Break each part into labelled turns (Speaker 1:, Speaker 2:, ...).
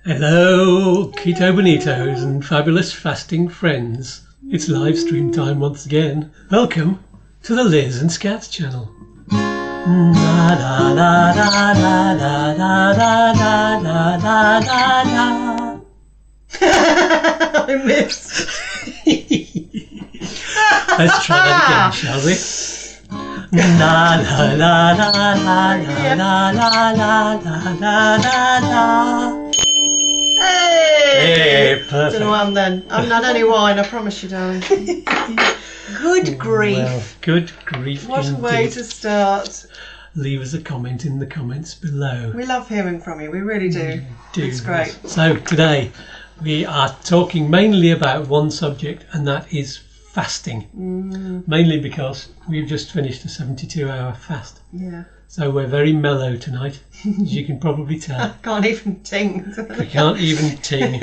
Speaker 1: Hello, Keto Bonitos and fabulous fasting friends. It's live stream time once again. Welcome to the Liz and Skatz channel. La la la la la la la la la la la la.
Speaker 2: I missed.
Speaker 1: Let's try that again, shall we? La la la la la la la la la la la la.
Speaker 2: Hey!
Speaker 1: Perfect.
Speaker 2: Don't know what I'm then. I haven't had any wine, I promise you, darling. Good grief.
Speaker 1: Well, good grief.
Speaker 2: What a way
Speaker 1: indeed.
Speaker 2: to start.
Speaker 1: Leave us a comment in the comments below.
Speaker 2: We love hearing from you, we really do.
Speaker 1: Do
Speaker 2: It's great.
Speaker 1: So today we are talking mainly about one subject, and that is fasting. Mainly because we've just finished a 72-hour fast.
Speaker 2: Yeah.
Speaker 1: So we're very mellow tonight, as you can probably tell.
Speaker 2: Can't even ting.
Speaker 1: We can't even ting.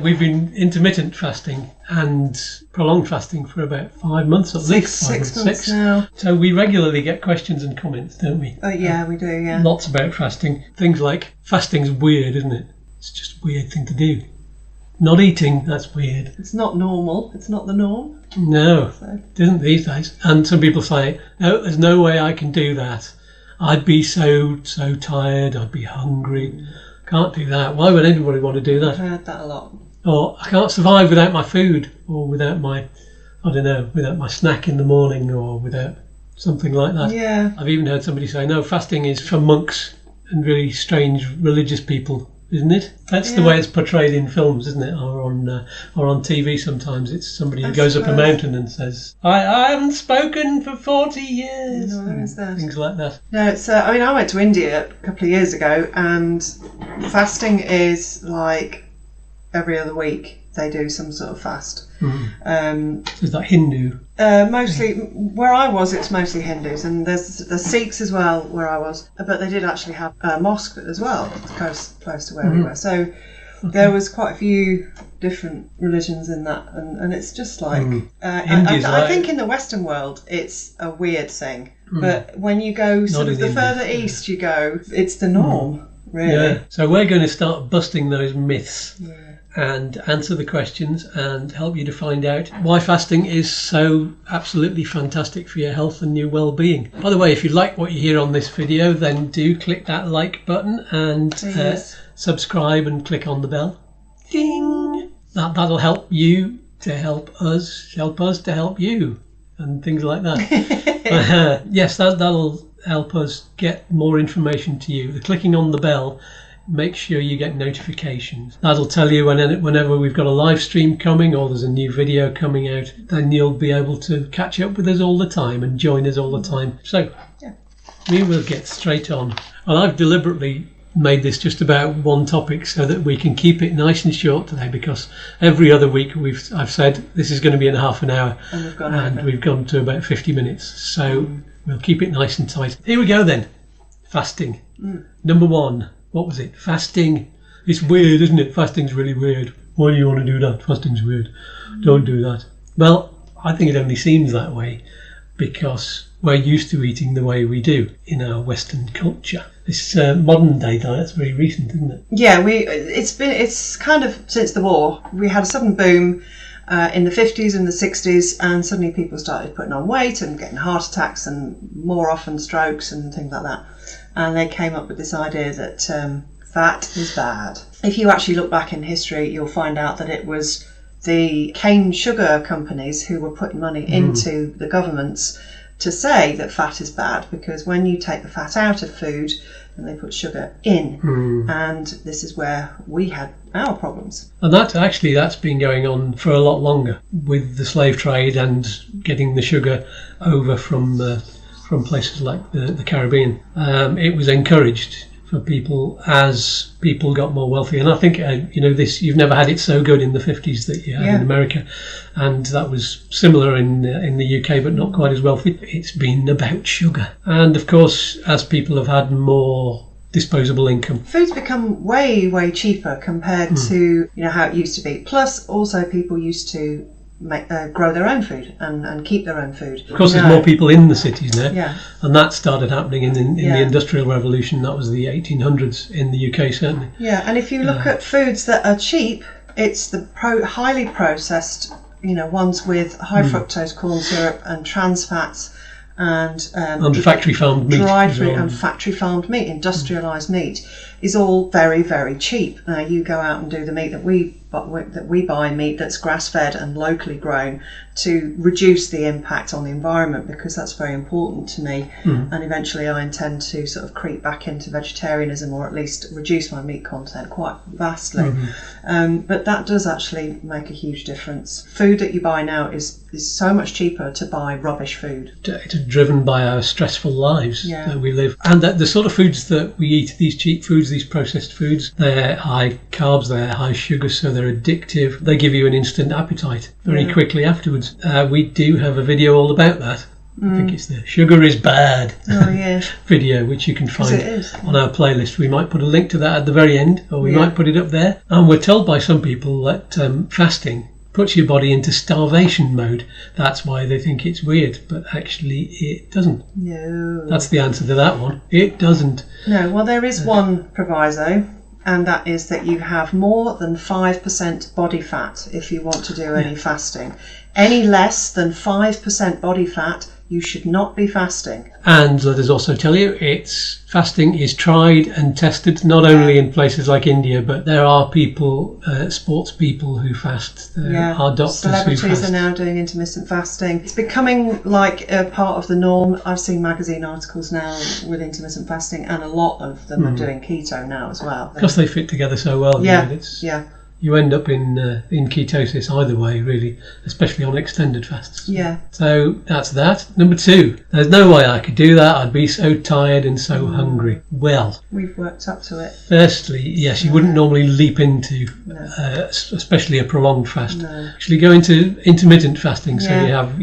Speaker 1: We've been intermittent fasting and prolonged fasting for about 5 months at least.
Speaker 2: 6 months now.
Speaker 1: So we regularly get questions and comments, don't we?
Speaker 2: Oh yeah, we do, yeah.
Speaker 1: Lots about fasting. Things like, fasting's weird, isn't it? It's just a weird thing to do. Not eating, that's weird.
Speaker 2: It's not normal. It's not the norm.
Speaker 1: No,
Speaker 2: So.
Speaker 1: it isn't these days. And some people say, no, there's no way I can do that. I'd be so tired, I'd be hungry. Can't do that. Why would anybody want to do
Speaker 2: I've
Speaker 1: that?
Speaker 2: heard that a lot.
Speaker 1: Or I can't survive without my food, or without my, I don't know, without my snack in the morning, or without something like that.
Speaker 2: Yeah.
Speaker 1: I've even heard somebody say, no, fasting is for monks and really strange religious people, isn't it? That's the
Speaker 2: Yeah.
Speaker 1: way it's portrayed in films, isn't it? Or on TV sometimes. It's somebody who
Speaker 2: I
Speaker 1: goes up a
Speaker 2: suppose.
Speaker 1: mountain and says, I haven't spoken for 40 years.
Speaker 2: No, there is that.
Speaker 1: Things like that.
Speaker 2: No, it's. I mean, I went to India a couple of years ago, and fasting is like every other week they do some sort of fast.
Speaker 1: Is that Hindu?
Speaker 2: Mostly where I was, it's mostly Hindus, and there's Sikhs as well where I was. But they did actually have a mosque as well, close to where we were. So there was quite a few different religions in that, and it's just like
Speaker 1: India's
Speaker 2: I
Speaker 1: like-
Speaker 2: think in the Western world it's a weird thing, but when you go sort
Speaker 1: Not
Speaker 2: of
Speaker 1: in
Speaker 2: the
Speaker 1: India.
Speaker 2: further east you go, it's the norm, really.
Speaker 1: Yeah. So we're going to start busting those myths.
Speaker 2: Yeah.
Speaker 1: And answer the questions and help you to find out why fasting is so absolutely fantastic for your health and your well-being. By the way, if you like what you hear on this video, then do click that like button and
Speaker 2: Please.
Speaker 1: subscribe and click on the bell. Ding! That'll help you to help us to help you, and things like that. Yes, that'll help us get more information to you. The clicking on the bell, make sure you get notifications. That'll tell you whenever we've got a live stream coming or there's a new video coming out, then you'll be able to catch up with us all the time and join us all the time. So
Speaker 2: Yeah.
Speaker 1: we will get straight on. And I've deliberately made this just about one topic so that we can keep it nice and short today, because every other week I've said this is going to be in half an hour,
Speaker 2: And we've gone
Speaker 1: and
Speaker 2: over.
Speaker 1: we've gone to about 50 minutes. So we'll keep it nice and tight. Here we go then. Fasting. Number one. What was it? Fasting. It's weird, isn't it? Fasting's really weird. Why do you want to do that? Fasting's weird. Don't do that. Well, I think it only seems that way because we're used to eating the way we do in our Western culture. This modern day diet's very recent, isn't it?
Speaker 2: Yeah, it's kind of since the war. We had a sudden boom in the 50s and the 60s, and suddenly people started putting on weight and getting heart attacks and more often strokes and things like that. And they came up with this idea that fat is bad. If you actually look back in history, you'll find out that it was the cane sugar companies who were putting money into the governments to say that fat is bad, because when you take the fat out of food, then they put sugar in. And this is where we had our problems.
Speaker 1: And that's been going on for a lot longer with the slave trade and getting the sugar over from places like the Caribbean. It was encouraged for people as people got more wealthy. And I think, you've never had it so good in the 50s that you had in America. And that was similar in the UK, but not quite as wealthy. It's been about sugar. And of course, as people have had more disposable income.
Speaker 2: Food's become way, way cheaper compared to how it used to be. Plus, also people used to grow their own food and keep their own food.
Speaker 1: Of course, there's more people in the cities now,
Speaker 2: Yeah.
Speaker 1: and that started happening in
Speaker 2: Yeah.
Speaker 1: the Industrial Revolution. That was the 1800s in the UK, certainly.
Speaker 2: Yeah, and if you look at foods that are cheap, it's the highly processed, ones with high fructose corn syrup and trans fats and
Speaker 1: factory farmed meat,
Speaker 2: dried fruit and factory farmed meat, industrialised meat, is all very, very cheap. Now you go out and do the meat that we buy, meat that's grass fed and locally grown, to reduce the impact on the environment, because that's very important to me. And eventually I intend to sort of creep back into vegetarianism, or at least reduce my meat content quite vastly. But that does actually make a huge difference. Food that you buy now is so much cheaper to buy rubbish food.
Speaker 1: It's driven by our stressful lives that we live, and that the sort of foods that we eat, these cheap foods, these processed foods, they're high carbs, they're high sugar, so they're addictive. They give you an instant appetite very quickly afterwards. We do have a video all about that. I think it's the Sugar is Bad video, which you can find on our playlist. We might put a link to that at the very end, or we might put it up there. And we're told by some people that fasting puts your body into starvation mode. That's why they think it's weird, but actually it doesn't.
Speaker 2: No.
Speaker 1: That's the answer to that one. It doesn't.
Speaker 2: No, well, there is one proviso, and that is that you have more than 5% body fat if you want to do any fasting. Any less than 5% body fat, you should not be fasting.
Speaker 1: And let us also tell you, fasting is tried and tested, not only in places like India, but there are people, sports people who fast. There are doctors who fast.
Speaker 2: Celebrities are now doing intermittent fasting. It's becoming like a part of the norm. I've seen magazine articles now with intermittent fasting, and a lot of them are doing keto now as well.
Speaker 1: Because they fit together so well. You end up in ketosis either way, really, especially on extended fasts.
Speaker 2: Yeah.
Speaker 1: So that's that. Number 2, there's no way I could do that. I'd be so tired and so hungry. Well,
Speaker 2: we've worked up to it.
Speaker 1: Firstly, yes, you wouldn't normally leap into, especially a prolonged fast.
Speaker 2: No.
Speaker 1: Actually, go into intermittent fasting. So you have,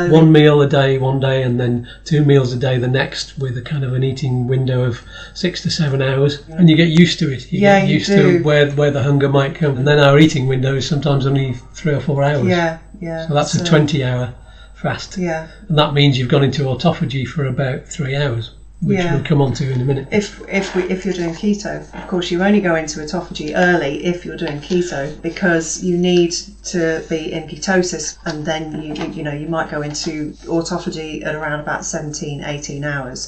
Speaker 1: one meal a day one day, and then 2 meals a day the next, with a kind of an eating window of 6 to 7 hours, and you get used to it. You get used to where the hunger might come, and then our eating window is sometimes only 3 or 4 hours. So that's a 20-hour fast. And that means you've gone into autophagy for about 3 hours, which we'll come on to in a minute.
Speaker 2: If you're doing keto, of course, you only go into autophagy early if you're doing keto, because you need to be in ketosis, and then you might go into autophagy at around about 17, 18 hours.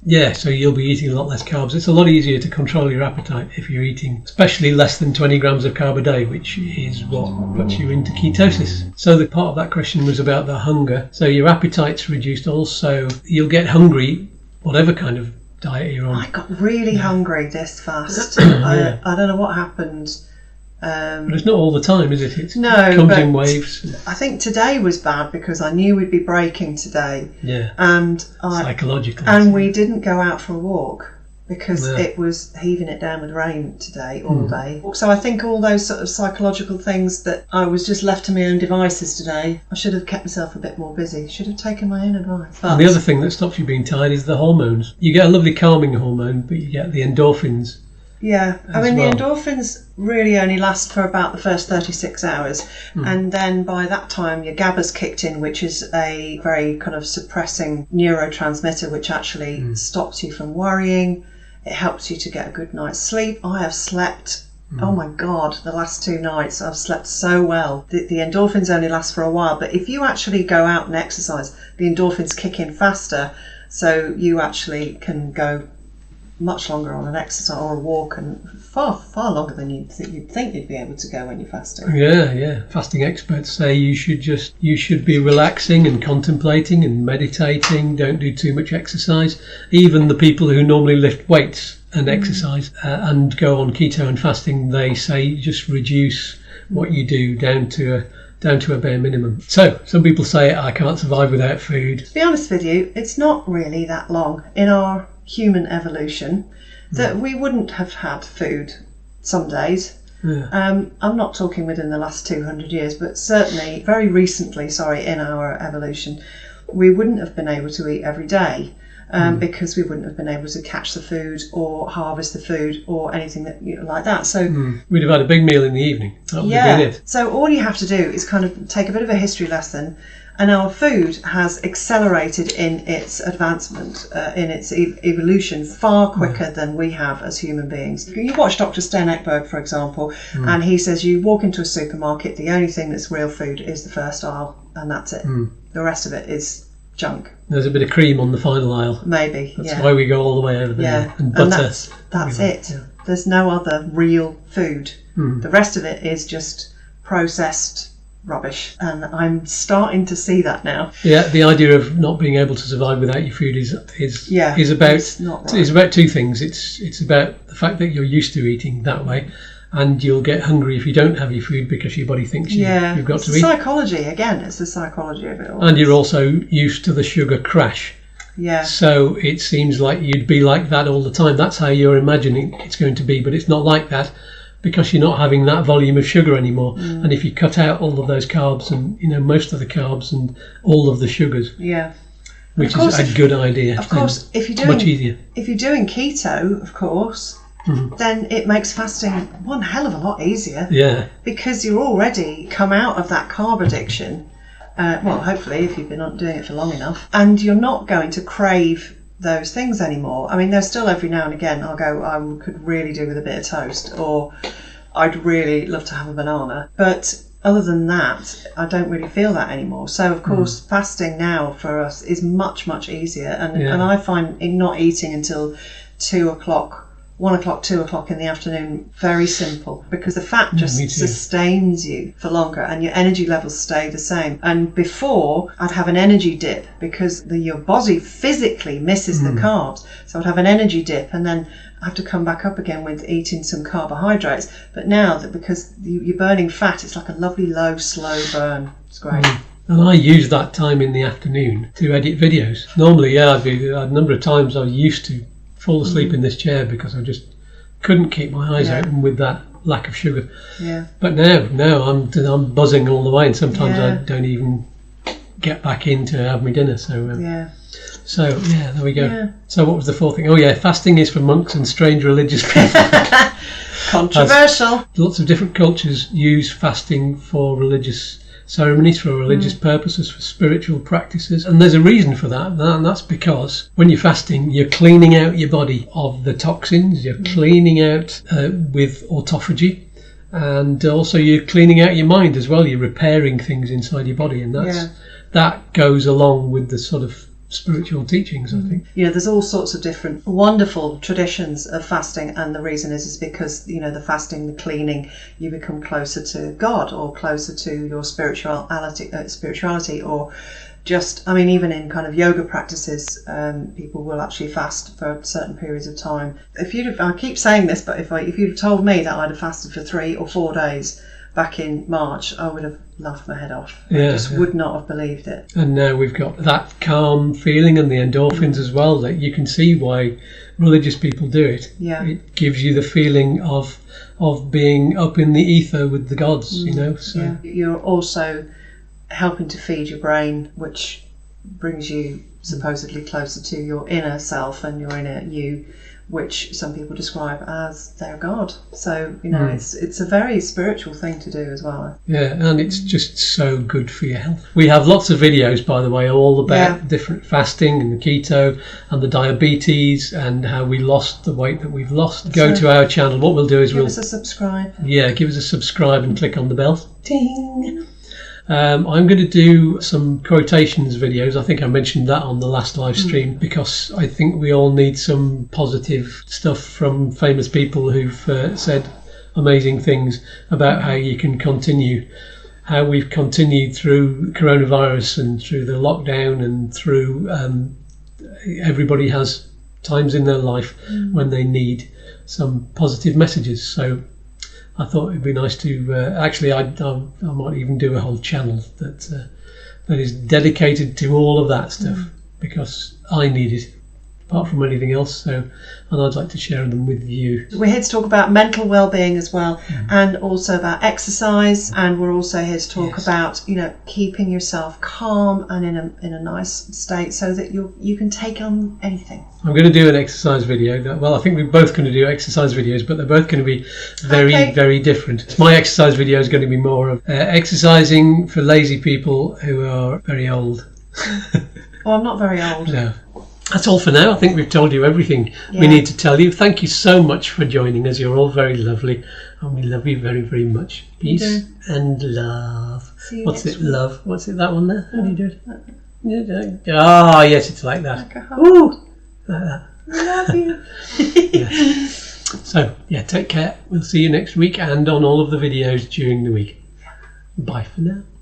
Speaker 1: Yeah, so you'll be eating a lot less carbs. It's a lot easier to control your appetite if you're eating, especially less than 20 grams of carb a day, which is what puts you into ketosis. So the part of that question was about the hunger. So your appetite's reduced. Also, you'll get hungry, whatever kind of diet you're on.
Speaker 2: I got really hungry this fast. I don't know what happened.
Speaker 1: But it's not all the time, is it? It
Speaker 2: no,
Speaker 1: comes in waves.
Speaker 2: I think today was bad because I knew we'd be breaking today.
Speaker 1: Yeah.
Speaker 2: And
Speaker 1: psychological.
Speaker 2: And we didn't go out for a walk because it was heaving it down with rain today all day. So I think all those sort of psychological things, that I was just left to my own devices today. I should have kept myself a bit more busy. Should have taken my own advice. But
Speaker 1: and the other thing that stops you being tired is the hormones. You get a lovely calming hormone, but you get the endorphins.
Speaker 2: Yeah, I mean, the endorphins really only last for about the first 36 hours. And then by that time, your GABA's kicked in, which is a very kind of suppressing neurotransmitter, which actually stops you from worrying. It helps you to get a good night's sleep. I have slept, oh my God, the last 2 nights I've slept so well. The endorphins only last for a while, but if you actually go out and exercise, the endorphins kick in faster, so you actually can go much longer on an exercise or a walk, and far longer than you'd think you'd be able to go when you're fasting.
Speaker 1: Yeah. Fasting experts say you should be relaxing and contemplating and meditating. Don't do too much exercise. Even the people who normally lift weights and exercise and go on keto and fasting, they say just reduce what you do down to a bare minimum. So some people say I can't survive without food.
Speaker 2: To be honest with you, it's not really that long in our human evolution that we wouldn't have had food some days. I'm not talking within the last 200 years, but certainly very recently, in our evolution, we wouldn't have been able to eat every day. because we wouldn't have been able to catch the food or harvest the food or anything that like that. So
Speaker 1: we'd have had a big meal in the evening. That would have been it.
Speaker 2: So all you have to do is kind of take a bit of a history lesson, and our food has accelerated in its advancement, in its evolution far quicker than we have as human beings. You watch Dr. Sten Ekberg, for example, and he says you walk into a supermarket, the only thing that's real food is the first aisle, and that's it. The rest of it is junk.
Speaker 1: There's a bit of cream on the final aisle.
Speaker 2: Maybe.
Speaker 1: That's why we go all the way over there.
Speaker 2: Yeah.
Speaker 1: And butter.
Speaker 2: And that's it. Yeah. There's no other real food. The rest of it is just processed rubbish, and I'm starting to see that now.
Speaker 1: Yeah, the idea of not being able to survive without your food is about two things. It's about the fact that you're used to eating that way, and you'll get hungry if you don't have your food because your body thinks you've got to eat.
Speaker 2: Psychology again. It's the psychology of it all.
Speaker 1: And you're also used to the sugar crash.
Speaker 2: Yeah.
Speaker 1: So it seems like you'd be like that all the time. That's how you're imagining it's going to be, but it's not like that, because you're not having that volume of sugar anymore. And if you cut out all of those carbs and most of the carbs and all of the sugars, which is a good idea.
Speaker 2: Of course, if you're doing
Speaker 1: much easier.
Speaker 2: If you're doing keto, of course, then it makes fasting one hell of a lot easier.
Speaker 1: Yeah.
Speaker 2: Because you're already come out of that carb addiction. Well, hopefully, if you've been doing it for long enough, and you're not going to crave those things anymore. I mean, there's still every now and again I'll go, I could really do with a bit of toast, or I'd really love to have a banana. But other than that, I don't really feel that anymore. So, of course, fasting now for us is much, much easier. And I find not eating until 2 o'clock, 1 o'clock, 2 o'clock in the afternoon very simple, because the fat just sustains you for longer and your energy levels stay the same. And before, I'd have an energy dip because your body physically misses the carbs. So I'd have an energy dip and then I have to come back up again with eating some carbohydrates. But now that because you're burning fat, it's like a lovely low, slow burn. It's great.
Speaker 1: And I use that time in the afternoon to edit videos. Normally, a number of times I used to fall asleep in this chair because I just couldn't keep my eyes open with that lack of sugar. Yeah. But now I'm buzzing all the way, and sometimes I don't even get back in to have my dinner. So So there we go. Yeah. So what was the fourth thing? Oh yeah, fasting is for monks and strange religious people.
Speaker 2: Controversial.
Speaker 1: Lots of different cultures use fasting for religious ceremonies, for religious purposes, for spiritual practices, and there's a reason for that, and that's because when you're fasting, you're cleaning out your body of the toxins, you're cleaning out with autophagy, and also you're cleaning out your mind as well. You're repairing things inside your body, and that goes along with the sort of spiritual teachings, I think.
Speaker 2: There's all sorts of different wonderful traditions of fasting, and the reason is because the fasting, the cleaning, you become closer to God or closer to your spirituality, or just, I mean, even in kind of yoga practices, people will actually fast for certain periods of time. I keep saying this, but if you'd have told me that I'd have fasted for 3 or 4 days back in March, I would have laughed my head off. I just would not have believed it.
Speaker 1: And now we've got that calm feeling and the endorphins as well, that you can see why religious people do it. Yeah. It gives you the feeling of being up in the ether with the gods, So.
Speaker 2: Yeah. You're also helping to feed your brain, which brings you supposedly closer to your inner self and your inner you, which some people describe as their God. So, it's a very spiritual thing to do as well.
Speaker 1: Yeah, and it's just so good for your health. We have lots of videos, by the way, all about different fasting and the keto and the diabetes and how we lost the weight that we've lost. Go to our channel. What we'll do is
Speaker 2: give us a subscribe.
Speaker 1: Yeah, give us a subscribe and click on the bell. Ding! I'm going to do some quotations videos. I think I mentioned that on the last live stream because I think we all need some positive stuff from famous people who've said amazing things about how you can continue, how we've continued through coronavirus and through the lockdown and through everybody has times in their life when they need some positive messages. So I thought it'd be nice to actually I might even do a whole channel that is dedicated to all of that stuff because I need it apart from anything else. So, and I'd like to share them with you.
Speaker 2: We're here to talk about mental well-being as well, and also about exercise. And we're also here to talk about, you know, keeping yourself calm and in a nice state so that you can take on anything.
Speaker 1: I'm going to do an exercise video. Well, I think we're both going to do exercise videos, but they're both going to be very, very different. My exercise video is going to be more of exercising for lazy people who are very old.
Speaker 2: Oh, I'm not very old.
Speaker 1: No. That's all for now. I think we've told you everything we need to tell you. Thank you so much for joining us. You're all very lovely, and we love you very, very much. Peace and love. What's it, love? What's it, that one there? How do you do it? Oh, yes, it's like that.
Speaker 2: Like a heart.
Speaker 1: Ooh, like that.
Speaker 2: Love you.
Speaker 1: Yes. So, yeah, take care. We'll see you next week and on all of the videos during the week. Bye for now.